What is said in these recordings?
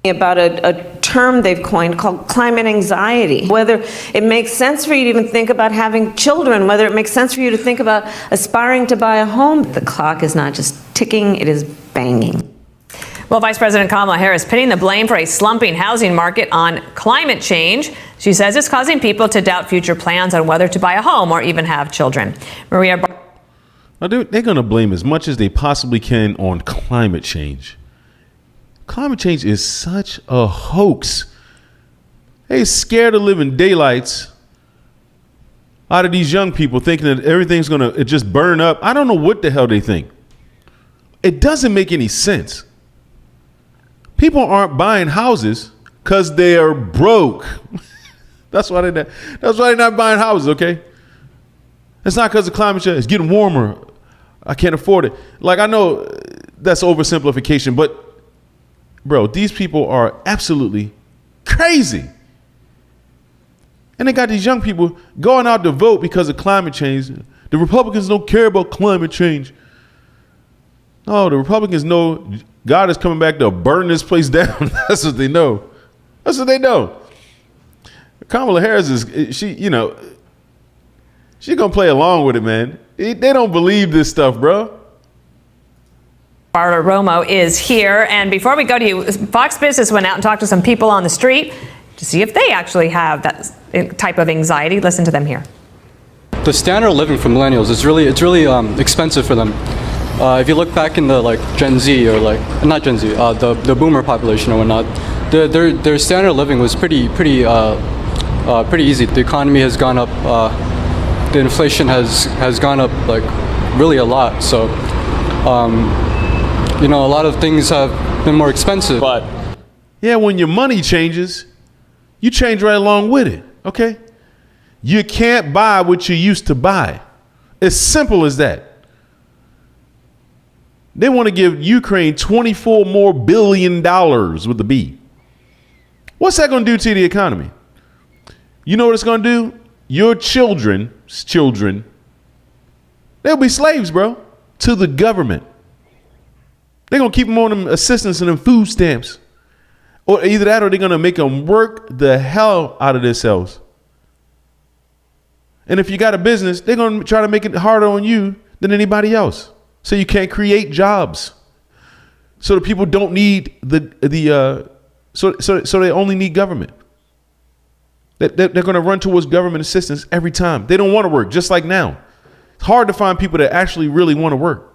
about a term they've coined called climate anxiety. Whether it makes sense for you to even think about having children, whether it makes sense for you to think about aspiring to buy a home. The clock is not just ticking, it is banging. Well, Vice President Kamala Harris pinning the blame for a slumping housing market on climate change. She says it's causing people to doubt future plans on whether to buy a home or even have children. Maria. Now, they're going to blame as much as they possibly can on climate change. Climate change is such a hoax. They're scared of living daylights out of these young people, thinking that everything's going to just burn up. I don't know what the hell they think. It doesn't make any sense. People aren't buying houses because they are broke. That's why they're not buying houses, okay? It's not because of climate change. It's getting warmer. I can't afford it. Like, I know that's oversimplification, but bro, these people are absolutely crazy. And they got these young people going out to vote because of climate change. The Republicans don't care about climate change. No, the Republicans know God is coming back to burn this place down. That's what they know. That's what they know. Kamala Harris she's going to play along with it, man. They don't believe this stuff, bro. Barbara Romo is here. And before we go to you, Fox Business went out and talked to some people on the street to see if they actually have that type of anxiety. Listen to them here. The standard of living for millennials is really expensive for them. If you look back in the Gen Z or not Gen Z, the boomer population or whatnot, their standard of living was pretty easy. The economy has gone up. The inflation has gone up really a lot. So. A lot of things have been more expensive. But yeah, when your money changes, you change right along with it, okay? You can't buy what you used to buy. As simple as that. They want to give Ukraine $24 more billion with a B. What's that going to do to the economy? You know what it's going to do? Your children's children, they'll be slaves, bro, to the government. They're going to keep them on them assistance and them food stamps. Or either that or they're going to make them work the hell out of themselves. And if you got a business, they're going to try to make it harder on you than anybody else. So you can't create jobs. So the people don't need so they only need government. They're going to run towards government assistance every time. They don't want to work, just like now. It's hard to find people that actually really want to work.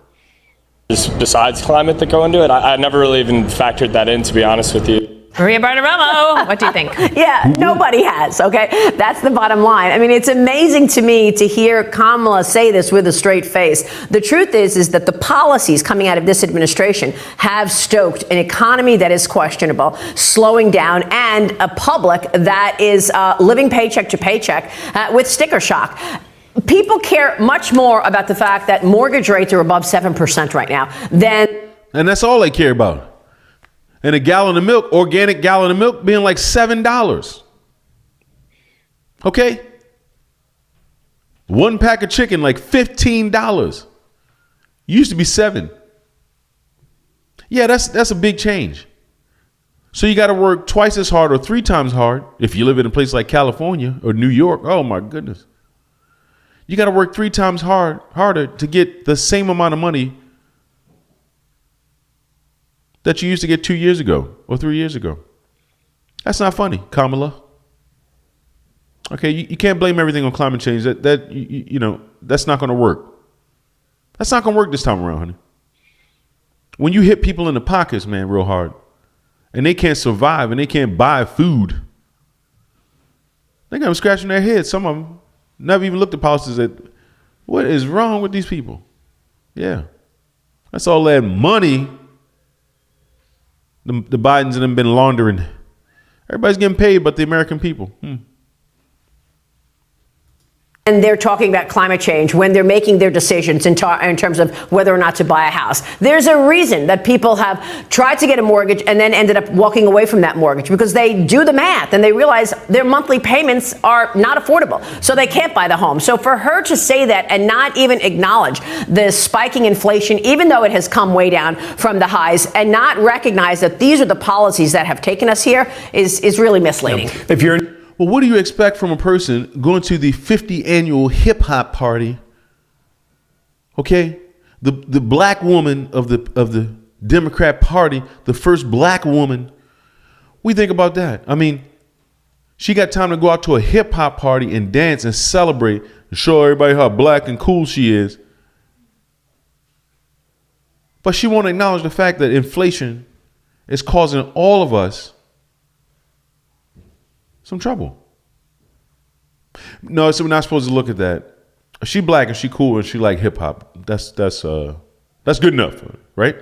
Besides climate that go into it, I never really even factored that in, to be honest with you. Maria Bartiromo, what do you think? Yeah, nobody has, okay? That's the bottom line. I mean, it's amazing to me to hear Kamala say this with a straight face. The truth is that the policies coming out of this administration have stoked an economy that is questionable, slowing down, and a public that is living paycheck to paycheck with sticker shock. People care much more about the fact that mortgage rates are above 7% right now than... And that's all they care about. And a gallon of milk, organic gallon of milk, being like $7. Okay? One pack of chicken, like $15. Used to be $7. Yeah, that's a big change. So you got to work twice as hard or 3 times hard if you live in a place like California or New York. Oh, my goodness. You got to work 3 times harder to get the same amount of money that you used to get 2 years ago or 3 years ago. That's not funny, Kamala. Okay, you can't blame everything on climate change. That's not going to work. That's not going to work this time around, honey. When you hit people in the pockets, man, real hard, and they can't survive and they can't buy food, they're going to be scratching their heads. Some of them never even looked at policies that, what is wrong with these people? Yeah. That's all that money the Bidens and them been laundering. Everybody's getting paid but the American people. And they're talking about climate change when they're making their decisions in terms of whether or not to buy a house. There's a reason that people have tried to get a mortgage and then ended up walking away from that mortgage, because they do the math and they realize their monthly payments are not affordable, so they can't buy the home. So for her to say that and not even acknowledge the spiking inflation, even though it has come way down from the highs, and not recognize that these are the policies that have taken us here is really misleading. If you're Well, what do you expect from a person going to the 50th annual hip hop party? Okay, the black woman of the Democrat Party, the first black woman. We think about that. I mean, she got time to go out to a hip hop party and dance and celebrate and show everybody how black and cool she is. But she won't acknowledge the fact that inflation is causing all of us some trouble. No, so we're not supposed to look at that. She black and she cool and she like hip hop. That's good enough, right?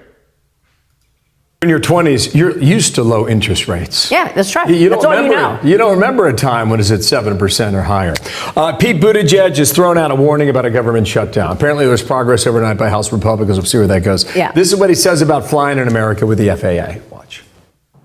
in your 20s, you're used to low interest rates. Yeah, that's right. You That's don't all you know. remember. You don't remember a time when it's at 7% or higher. Pete Buttigieg has thrown out a warning about a government shutdown. Apparently, there's progress overnight by House Republicans. We'll see where that goes. Yeah. This is what he says about flying in America with the FAA. Watch.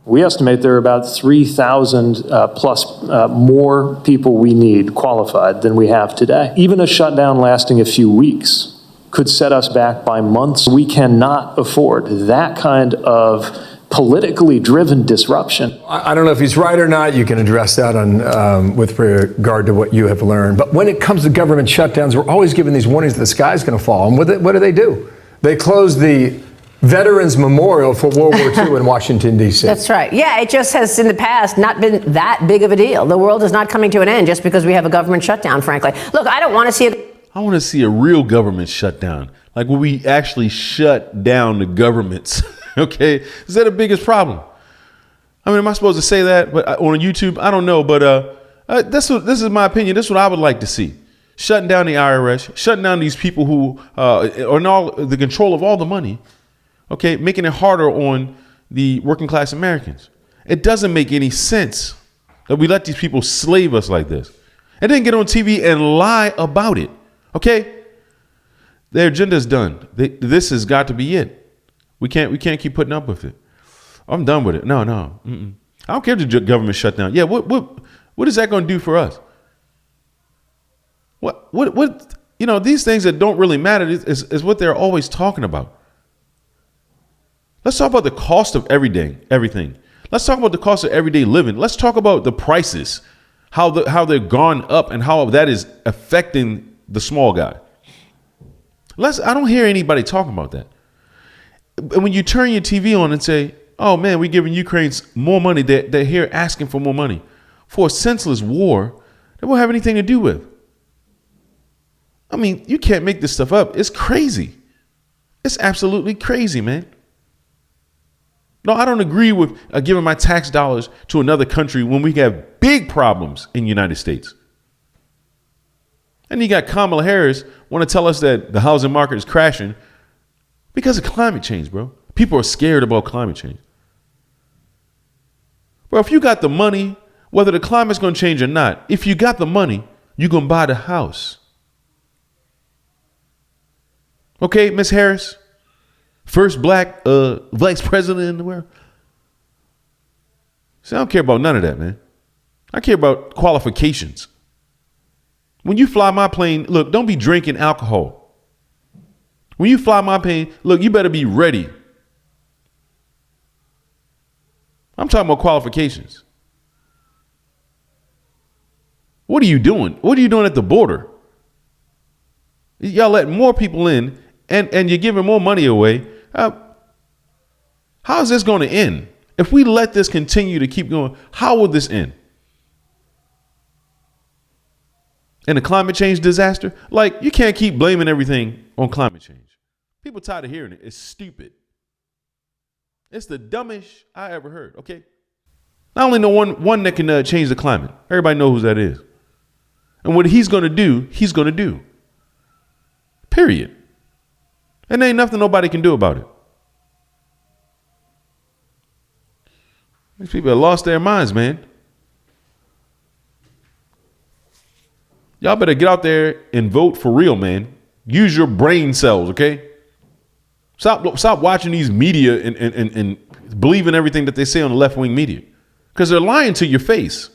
We estimate there are about 3,000 plus more people we need qualified than we have today. Even a shutdown lasting a few weeks could set us back by months. We cannot afford that kind of politically driven disruption. I don't know if he's right or not. You can address that on with regard to what you have learned. But when it comes to government shutdowns, we're always given these warnings that the sky's going to fall. And what do? They close the Veterans Memorial for World War II in Washington, D.C. That's right. Yeah, it just has in the past not been that big of a deal. The world is not coming to an end just because we have a government shutdown, frankly. Look, I don't want to see it. I want to see a real government shutdown, like when we actually shut down the governments. Okay, is that the biggest problem? I mean, am I supposed to say that? But on YouTube, I don't know. But this is my opinion. This is what I would like to see: shutting down the IRS, shutting down these people who are in all the control of all the money. Okay, making it harder on the working class Americans. It doesn't make any sense that we let these people slave us like this, and then get on TV and lie about it. Okay, their agenda is done. This has got to be it. We can't keep putting up with it. I'm done with it. No. I don't care if the government shut down. Yeah, what is that going to do for us? What these things that don't really matter is what they're always talking about. Let's talk about the cost of everything. Let's talk about the cost of everyday living. Let's talk about the prices, how they've gone up and how that is affecting the small guy. I don't hear anybody talking about that. And when you turn your TV on and say, oh man, we're giving Ukrainians more money, they're here asking for more money for a senseless war that won't have anything to do with. I mean, you can't make this stuff up. It's crazy. It's absolutely crazy, man. No, I don't agree with giving my tax dollars to another country when we have big problems in the United States. And you got Kamala Harris want to tell us that the housing market is crashing because of climate change, bro. People are scared about climate change. Bro, if you got the money, whether the climate's going to change or not, if you got the money, you're going to buy the house. Okay, Miss Harris? First black vice president in the world. See, I don't care about none of that, man. I care about qualifications. When you fly my plane, look, don't be drinking alcohol. When you fly my plane, look, you better be ready. I'm talking about qualifications. What are you doing? What are you doing at the border? Y'all letting more people in and you're giving more money away. How is this going to end? If we let this continue to keep going, how will this end? And a climate change disaster? Like, you can't keep blaming everything on climate change. People tired of hearing it. It's stupid. It's the dumbest I ever heard, okay? I only know one that can change the climate. Everybody knows who that is. And what he's going to do, he's going to do. Period. And there ain't nothing nobody can do about it. These people have lost their minds, man. Y'all better get out there and vote for real, man. Use your brain cells, okay? Stop watching these media and believing everything that they say on the left-wing media. Because they're lying to your face.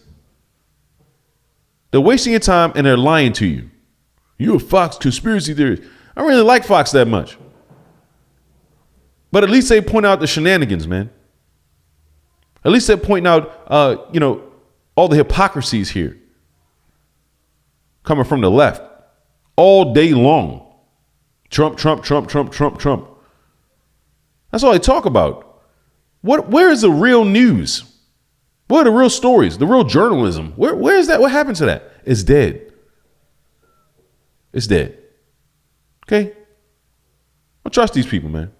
They're wasting your time and they're lying to you. You're a Fox conspiracy theorist. I don't really like Fox that much. But at least they point out the shenanigans, man. At least they're pointing out, all the hypocrisies here. Coming from the left. All day long. Trump, Trump, Trump, Trump, Trump, Trump. That's all they talk about. Where is the real news? Where are the real stories? The real journalism? Where is that? What happened to that? It's dead. It's dead. Okay? Don't trust these people, man.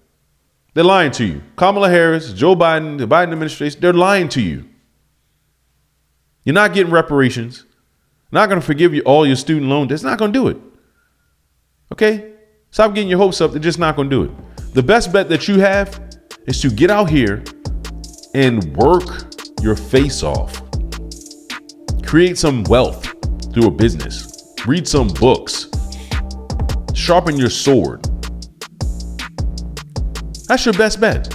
They're lying to you. Kamala Harris, Joe Biden, the Biden administration, they're lying to you. You're not getting reparations. Not going to forgive you all your student loan. That's not going to do it. Okay? Stop getting your hopes up. They're just not going to do it. The best bet that you have is to get out here and work your face off. Create some wealth through a business. Read some books. Sharpen your sword. That's your best bet.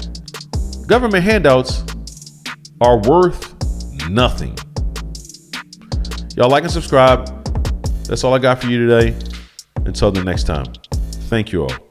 Government handouts are worth nothing. Y'all like and subscribe. That's all I got for you today. Until the next time. Thank you all.